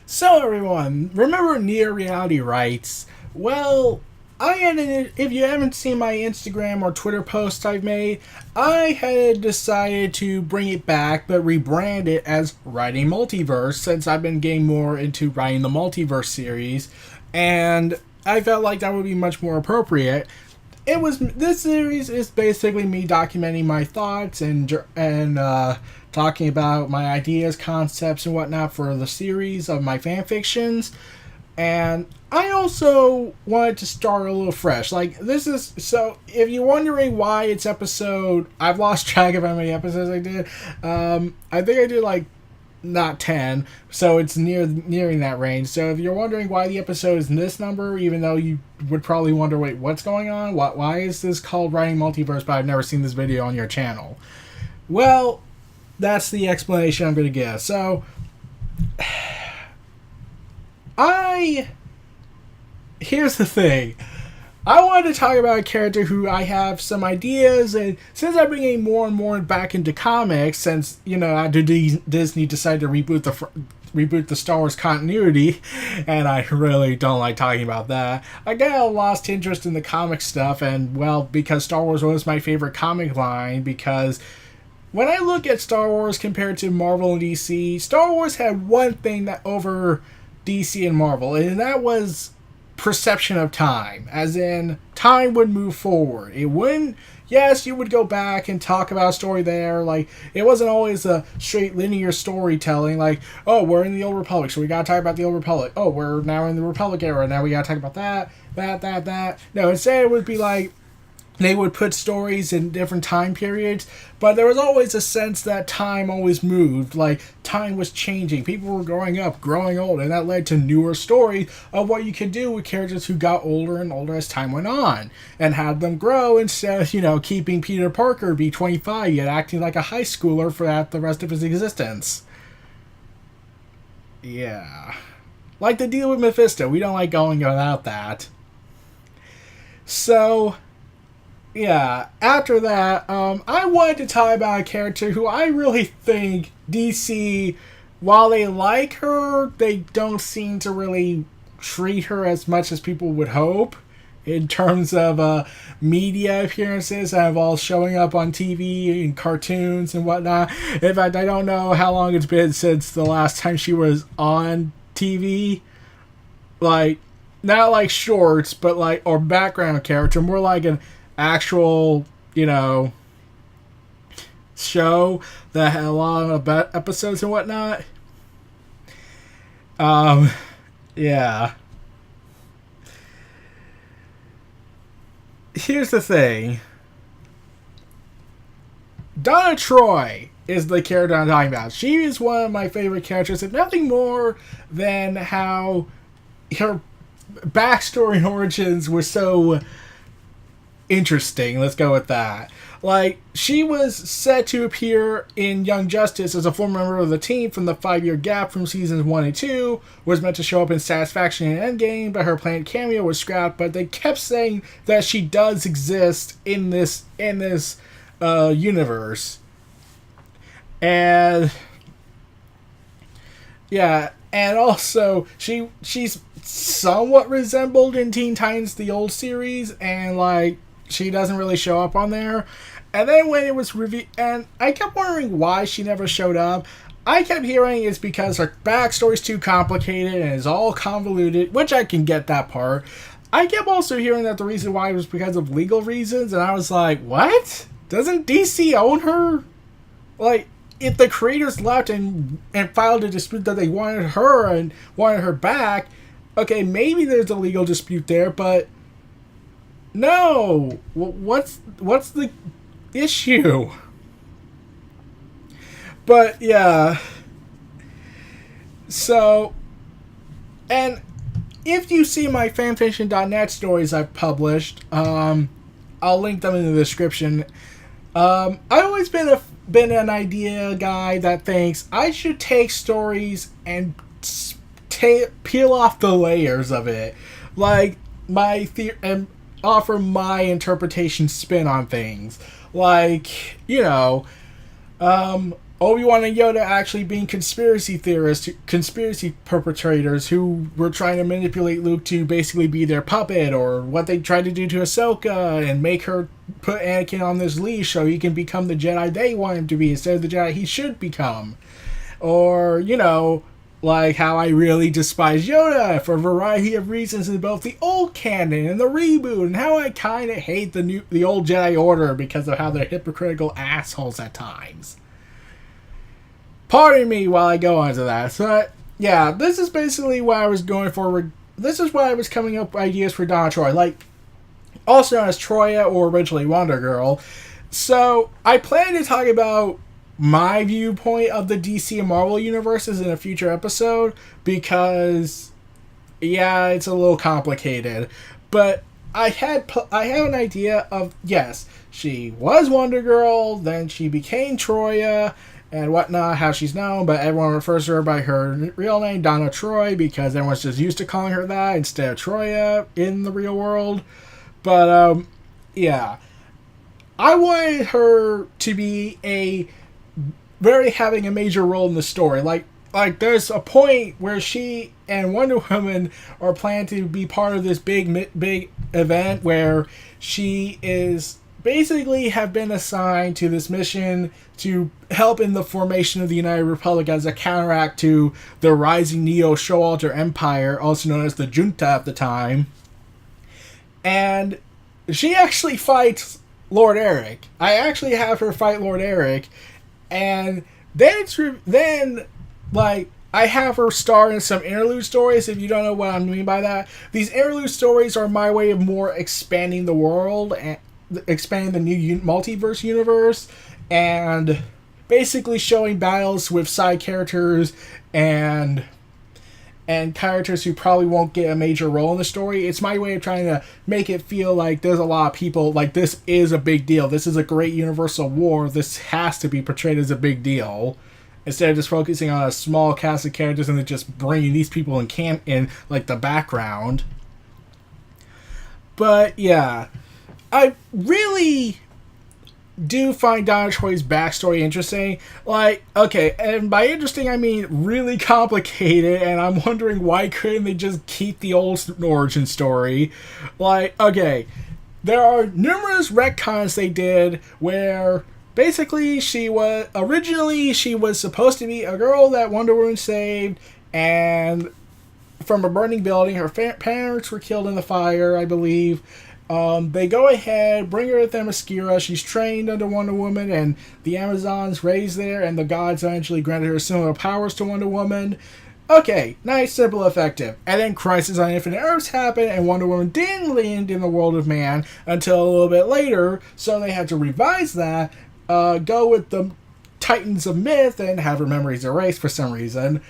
So everyone, remember Near Reality Rights? Well, if you haven't seen my Instagram or Twitter posts I've made, I had decided to bring it back but rebrand it as Writing Multiverse since I've been getting more into writing the Multiverse series, and I felt like that would be much more appropriate. This series is basically me documenting my thoughts and talking about my ideas, concepts, and whatnot for the series of my fan fictions. And I also wanted to start a little fresh. Like this is so. If you're wondering why it's episode, I've lost track of how many episodes I did. I think I did like not 10, so it's nearing that range. So if you're wondering why the episode is this number, even though you would probably wonder, wait, what's going on? Why is this called Writing Multiverse, but I've never seen this video on your channel? Well, that's the explanation I'm going to give. So, here's the thing. I wanted to talk about a character who I have some ideas, and since I'm bringing more and more back into comics, since, after Disney decided to reboot the Star Wars continuity, and I really don't like talking about that, I kind of lost interest in the comic stuff, and, well, because Star Wars was my favorite comic line, because when I look at Star Wars compared to Marvel and DC, Star Wars had one thing that over DC and Marvel, and that was perception of time, as in time would move forward. It wouldn't. Yes, you would go back and talk about a story there. Like, it wasn't always a straight linear storytelling. Like, oh, we're in the Old Republic, so we gotta talk about the Old Republic. Oh, we're now in the Republic era, now we gotta talk about that. No, instead it would be like they would put stories in different time periods, but there was always a sense that time always moved, like time was changing. People were growing up, growing old, and that led to newer stories of what you could do with characters who got older and older as time went on, and had them grow instead of, keeping Peter Parker be 25 yet acting like a high schooler for the rest of his existence. Yeah. Like the deal with Mephisto, we don't like going without that. So, yeah, after that, I wanted to talk about a character who I really think DC, while they like her, they don't seem to really treat her as much as people would hope in terms of media appearances and of all showing up on TV and cartoons and whatnot. In fact, I don't know how long it's been since the last time she was on TV. Like, not like shorts, but like, or background character, more like an actual, show that had a lot of episodes and whatnot. Yeah. Here's the thing. Donna Troy is the character I'm talking about. She is one of my favorite characters, and nothing more than how her backstory and origins were so interesting. Let's go with that. Like, she was set to appear in Young Justice as a former member of the team from the 5-year gap from seasons 1 and 2, was meant to show up in Satisfaction and Endgame, but her planned cameo was scrapped, but they kept saying that she does exist in this universe. And yeah, and also she's somewhat resembled in Teen Titans, the old series, and like she doesn't really show up on there. And then when it was revealed, and I kept wondering why she never showed up. I kept hearing it's because her backstory's too complicated and is all convoluted, which I can get that part. I kept also hearing that the reason why was because of legal reasons, and I was like, what? Doesn't DC own her? Like, if the creators left and filed a dispute that they wanted her and wanted her back, okay, maybe there's a legal dispute there, but no. What's the issue? But yeah. So, and if you see my fanfiction.net stories I've published, I'll link them in the description. I've always been an idea guy that thinks I should take stories and peel off the layers of it, like and offer my interpretation spin on things. Like, Obi-Wan and Yoda actually being conspiracy theorists, conspiracy perpetrators who were trying to manipulate Luke to basically be their puppet, or what they tried to do to Ahsoka and make her put Anakin on this leash so he can become the Jedi they want him to be instead of the Jedi he should become. Or, like how I really despise Yoda for a variety of reasons in both the old canon and the reboot, and how I kind of hate the old Jedi Order because of how they're hypocritical assholes at times. Pardon me while I go on to that. So, yeah, this is basically what I was going for. This is why I was coming up with ideas for Donna Troy, like, also known as Troya, or originally Wonder Girl. So, I plan to talk about my viewpoint of the DC and Marvel universes in a future episode, because, yeah, it's a little complicated. But I have an idea of, yes, she was Wonder Girl, then she became Troya, and whatnot, how she's known, but everyone refers to her by her real name, Donna Troy, because everyone's just used to calling her that instead of Troya in the real world. But, yeah. I wanted her to be having a major role in the story. Like there's a point where she and Wonder Woman are planned to be part of this big event where she is basically have been assigned to this mission to help in the formation of the United Republic as a counteract to the rising Neo-Showalter Empire, also known as the Junta at the time. And she actually fights Lord Eric. I actually have her fight Lord Eric, and then I have her star in some interlude stories, if you don't know what I mean by that. These interlude stories are my way of more expanding the world and expanding the new multiverse universe, and basically showing battles with side characters and characters who probably won't get a major role in the story. It's my way of trying to make it feel like there's a lot of people, like this is a big deal. This is a great universal war. This has to be portrayed as a big deal, instead of just focusing on a small cast of characters and then just bringing these people in like the background. But yeah, I really do find Donna Troy's backstory interesting. Like, okay, and by interesting I mean really complicated, and I'm wondering why couldn't they just keep the old origin story? Like, okay, there are numerous retcons they did where basically she was supposed to be a girl that Wonder Woman saved, and from a burning building, her parents were killed in the fire, I believe. They go ahead, bring her to Themyscira. She's trained under Wonder Woman, and the Amazons raised there, and the gods eventually granted her similar powers to Wonder Woman. Okay, nice, simple, effective. And then Crisis on Infinite Earths happened, and Wonder Woman didn't land in the world of man until a little bit later, so they had to revise that, go with the Titans of Myth, and have her memories erased for some reason.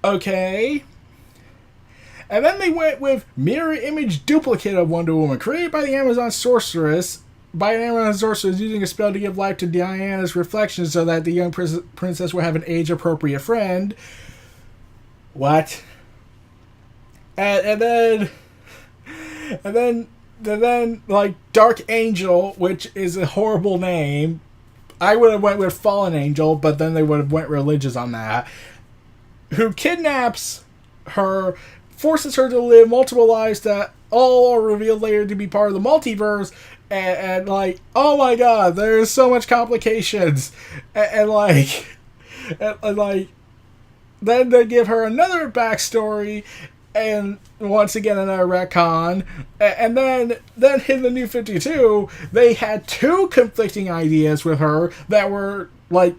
Okay. And then they went with mirror image duplicate of Wonder Woman, created by the Amazon sorceress, using a spell to give life to Diana's reflection so that the young princess would have an age-appropriate friend. What? And then, like, Dark Angel, which is a horrible name. I would have went with Fallen Angel, but then they would have went religious on that. Who kidnaps her, forces her to live multiple lives that all are revealed later to be part of the multiverse, and like, oh my god, there's so much complications, and then they give her another backstory, and once again another retcon, and then in the New 52, they had two conflicting ideas with her that were like,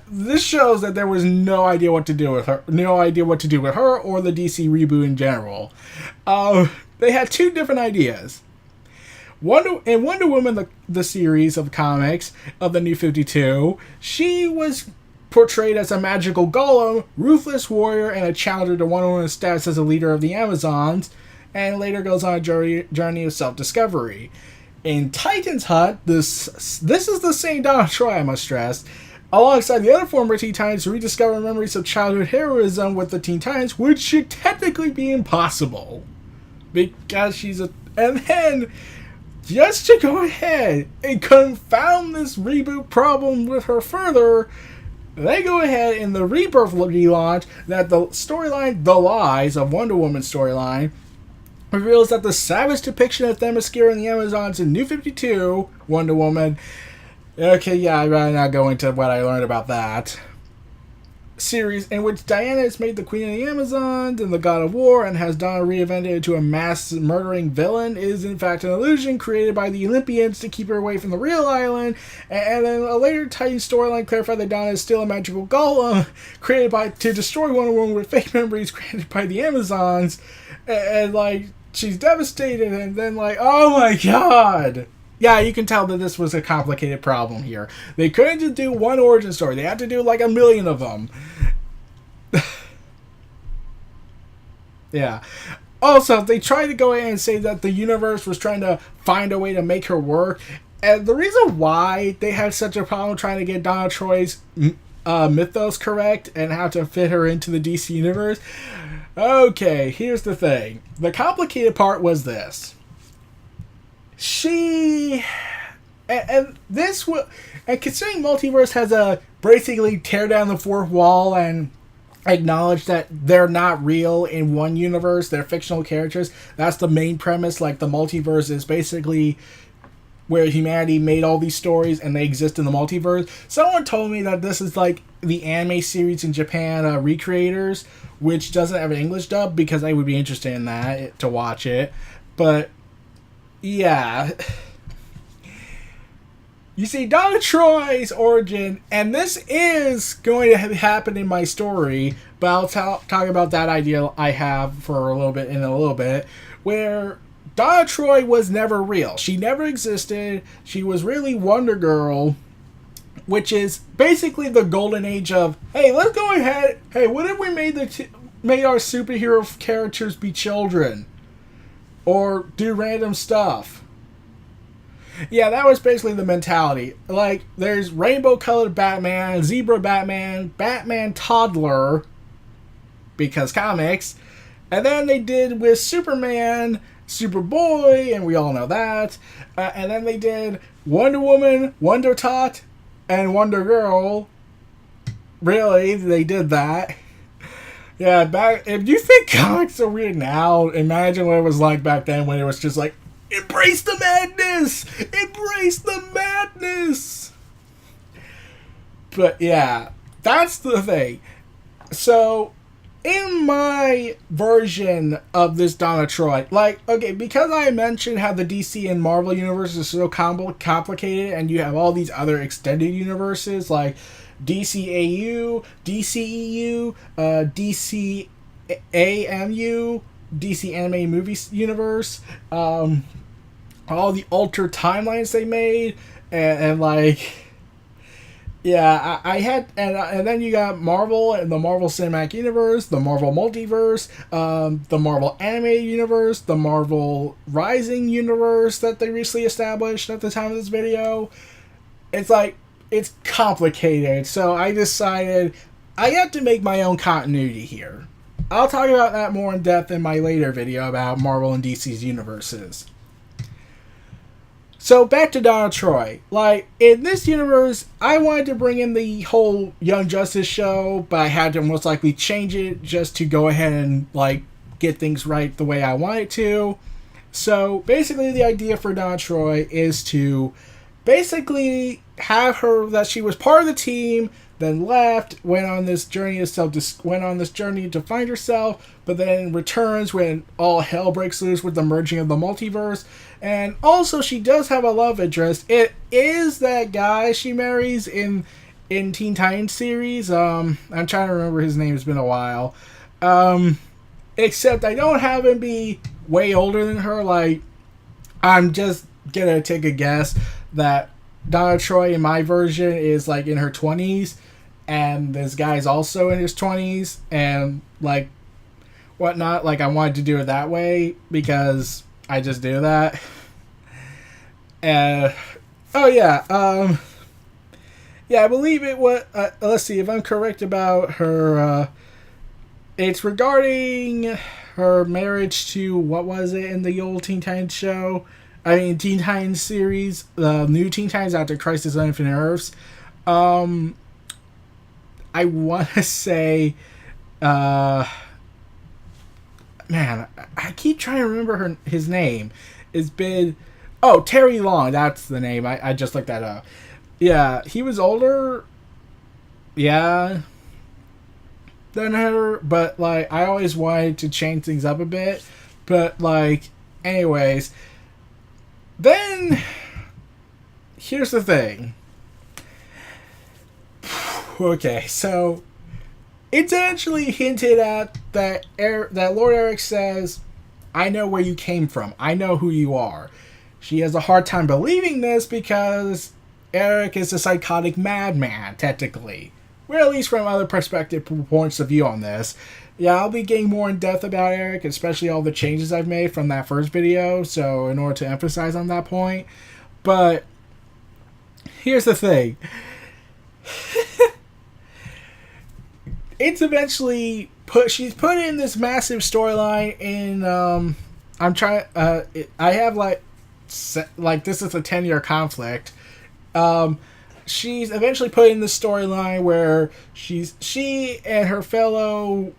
this shows that there was no idea what to do with her or the DC reboot in general. They had two different ideas. In Wonder Woman, the series of comics of the New 52, she was portrayed as a magical golem, ruthless warrior, and a challenger to Wonder Woman's status as a leader of the Amazons, and later goes on a journey of self-discovery. In Titan's Hunt, this is the same Donna Troy, I must stress, alongside the other former Teen Titans, to rediscover memories of childhood heroism with the Teen Titans, which should technically be impossible. Because she's a... And then, just to go ahead and confound this reboot problem with her further, They go ahead in the Rebirth relaunch that the storyline, The Lies of Wonder Woman storyline, reveals that the savage depiction of Themyscira and the Amazons in New 52 Wonder Woman. Okay, yeah, I'd rather not go into what I learned about that. Series in which Diana is made the Queen of the Amazons and the God of War and has Donna reinvented into a mass murdering villain is in fact an illusion created by the Olympians to keep her away from the real island. And then a later Titan storyline clarified that Donna is still a magical golem created to destroy Wonder Woman with fake memories created by the Amazons. And like, she's devastated and then like, oh my god! Yeah, you can tell that this was a complicated problem here. They couldn't just do one origin story. They had to do like a million of them. Yeah. Also, they tried to go in and say that the universe was trying to find a way to make her work. And the reason why they had such a problem trying to get Donna Troy's mythos correct and how to fit her into the DC universe. Okay, here's the thing. The complicated part was this. And considering Multiverse has a basically tear down the fourth wall and acknowledge that they're not real in one universe, they're fictional characters. That's the main premise. Like, the multiverse is basically where humanity made all these stories and they exist in the multiverse. Someone told me that this is like the anime series in Japan, Recreators, which doesn't have an English dub because I would be interested in that to watch it. But yeah. You see, Donna Troy's origin, and this is going to happen in my story, but I'll talk about that idea I have for a little bit, where Donna Troy was never real. She never existed. She was really Wonder Girl, which is basically the golden age of, hey, let's go ahead. Hey, what if we made our superhero characters be children? Or do random stuff. Yeah, that was basically the mentality. Like, there's rainbow-colored Batman, zebra Batman, Batman toddler, because comics, and then they did with Superman, Superboy, and we all know that, and then they did Wonder Woman, Wonder Tot, and Wonder Girl. Really, they did that. Yeah, if you think comics are weird now, imagine what it was like back then when it was just like, embrace the madness! Embrace the madness! But yeah, that's the thing. So, in my version of this Donna Troy, like, okay, because I mentioned how the DC and Marvel universe is so complicated and you have all these other extended universes, like DCAU, DCEU, DCAMU, DC Anime Movies Universe, all the altered timelines they made, and like, yeah, I had, and then you got Marvel and the Marvel Cinematic Universe, the Marvel Multiverse, the Marvel Animated Universe, the Marvel Rising Universe that they recently established at the time of this video. It's like, it's complicated, so I decided I have to make my own continuity here. I'll talk about that more in depth in my later video about Marvel and DC's universes. So back to Donna Troy. Like, in this universe, I wanted to bring in the whole Young Justice show, but I had to most likely change it just to go ahead and like get things right the way I want it to. So basically the idea for Donna Troy is to basically have her that she was part of the team, then left, went on this journey to find herself, but then returns when all hell breaks loose with the merging of the multiverse. And also, she does have a love interest. It is that guy she marries in Teen Titans series. I'm trying to remember his name. It's been a while. Except I don't have him be way older than her. Like, I'm just gonna take a guess that Donna Troy in my version is like in her 20s, and this guy's also in his 20s, and like whatnot. Like, I wanted to do it that way because I just do that. Yeah, I believe it was. Let's see if I'm correct about her. It's regarding her marriage to, what was it in the old Teen Titans show? I mean, Teen Titans series, the new Teen Titans after Crisis on Infinite Earths. I want to say, uh, man, I keep trying to remember his name. It's been, oh, Terry Long. That's the name. I just looked that up. Yeah, he was older. Yeah, than her, but like I always wanted to change things up a bit. But like, anyways, then here's the thing. Okay, so it's actually hinted at that that Lord Eric says, "I know where you came from. I know who you are." She has a hard time believing this because Eric is a psychotic madman, technically. Well, at least from other perspective points of view on this. Yeah, I'll be getting more in depth about Eric, especially all the changes I've made from that first video, so in order to emphasize on that point. But here's the thing. It's eventually she's put in this massive storyline in I'm trying I have like this is a 10-year conflict. She's eventually put in the storyline where she and her fellow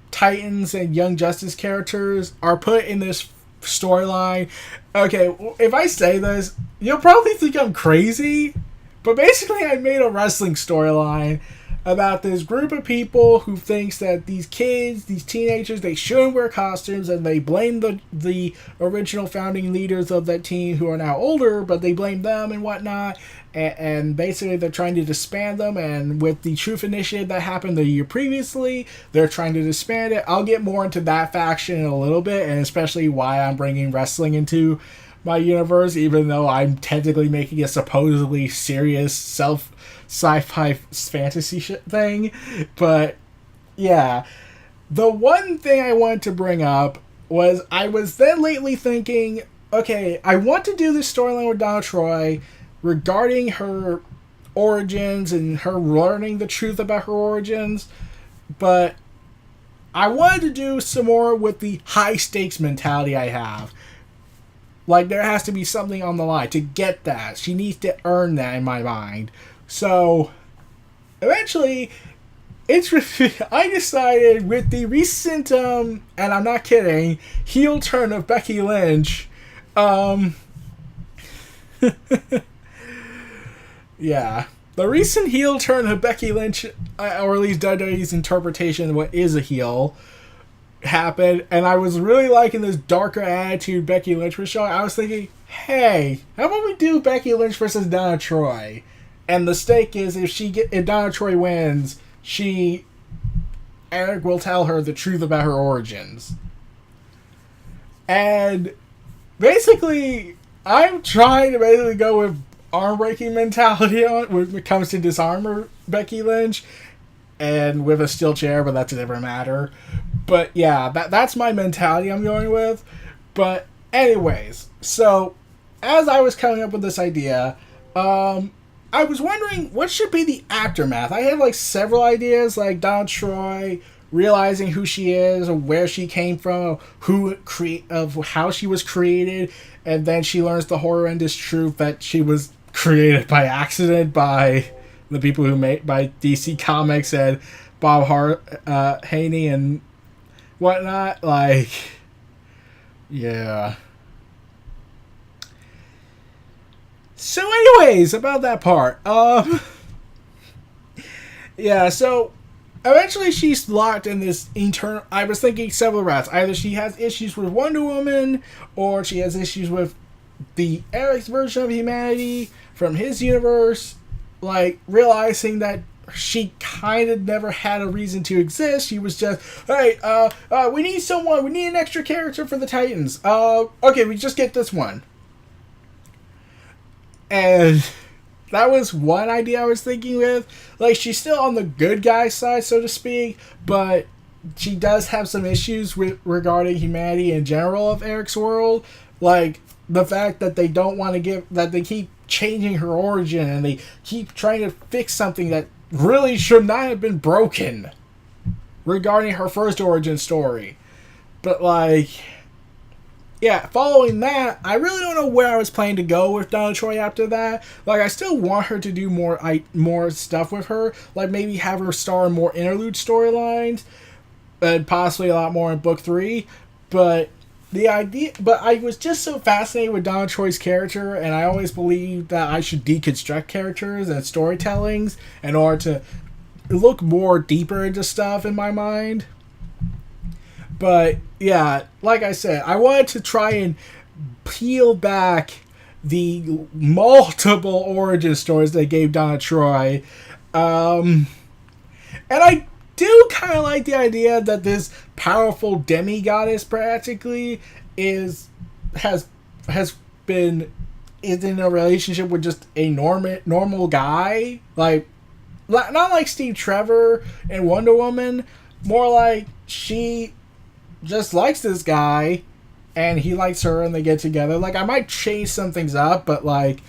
Titans and Young Justice characters are put in this storyline. Okay, if I say this, you'll probably think I'm crazy, but basically I made a wrestling storyline about this group of people who thinks that these kids, these teenagers, they shouldn't wear costumes, and they blame the original founding leaders of that team who are now older, but they blame them and whatnot, and basically they're trying to disband them, and with the Truth Initiative that happened the year previously, they're trying to disband it. I'll get more into that faction in a little bit, and especially why I'm bringing wrestling into my universe, even though I'm technically making a supposedly serious sci-fi fantasy thing. But yeah, the one thing I wanted to bring up was I was then lately thinking, okay, I want to do this storyline with Donna Troy regarding her origins and her learning the truth about her origins, but I wanted to do some more with the high stakes mentality I have. Like, there has to be something on the line. To get that, she needs to earn that in my mind. So, eventually, I decided with the recent, and I'm not kidding, heel turn of Becky Lynch, yeah, the recent heel turn of Becky Lynch, or at least WWE's interpretation of what is a heel, happened, and I was really liking this darker attitude Becky Lynch was showing. I was thinking, hey, how about we do Becky Lynch versus Donna Troy? And the stake is if Donna Troy wins, Eric will tell her the truth about her origins. And basically, I'm trying to basically go with arm breaking mentality when it comes to disarm Becky Lynch, and with a steel chair, but that's a different matter. But yeah, that's my mentality I'm going with. But anyways, so as I was coming up with this idea, I was wondering what should be the aftermath. I had like several ideas, like Donna Troy realizing who she is, or where she came from, of how she was created, and then she learns the horrendous truth that she was created by accident by the people who made by DC Comics and Bob Haney and whatnot. Like, yeah. So anyways, about that part. Yeah, so eventually she's locked in this internal... I was thinking several routes. Either she has issues with Wonder Woman, or she has issues with the Eric's version of humanity from his universe, like realizing that she kind of never had a reason to exist. She was just, hey, we need someone, we need an extra character for the Titans. Okay, we just get this one. And that was one idea I was thinking with. Like, she's still on the good guy side, so to speak, but she does have some issues regarding humanity in general of Eric's world. Like, the fact that they don't want to that they keep changing her origin, and they keep trying to fix something that really should not have been broken regarding her first origin story. But, like, yeah, following that, I really don't know where I was planning to go with Donna Troy after that. Like, I still want her to do more stuff with her. Like, maybe have her star in more interlude storylines, and possibly a lot more in book 3. But I was just so fascinated with Donna Troy's character, and I always believed that I should deconstruct characters and storytellings in order to look more deeper into stuff in my mind. But yeah, like I said, I wanted to try and peel back the multiple origin stories they gave Donna Troy. And I do kind of like the idea that this powerful demigoddess practically is in a relationship with just a normal guy, like not like Steve Trevor and Wonder Woman, more like she just likes this guy and he likes her and they get together. Like, I might change some things up, but like,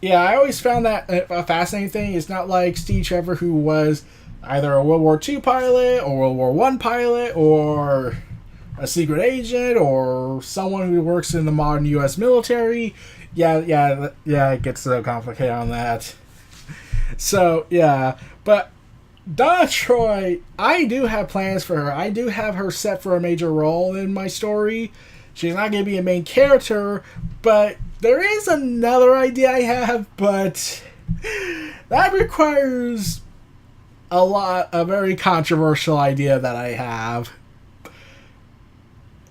yeah, I always found that a fascinating thing. It's not like Steve Trevor, who was either a World War II pilot or World War I pilot or a secret agent or someone who works in the modern U.S. military. Yeah, it gets so complicated on that. So, yeah, but Donna Troy, I do have plans for her. I do have her set for a major role in my story. She's not going to be a main character, but there is another idea I have, but that requires a very controversial idea that I have.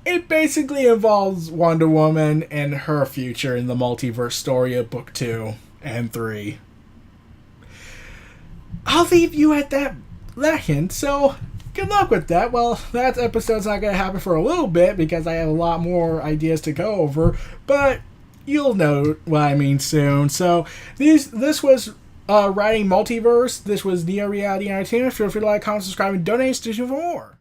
It basically involves Wonder Woman and her future in the multiverse story of book 2 and 3. I'll leave you at that hint, so good luck with that. Well, that episode's not going to happen for a little bit because I have a lot more ideas to go over, but you'll know what I mean soon. So, this was Writing Multiverse. This was Neo Reality Entertainment. Feel free to like, comment, subscribe, and donate to for more.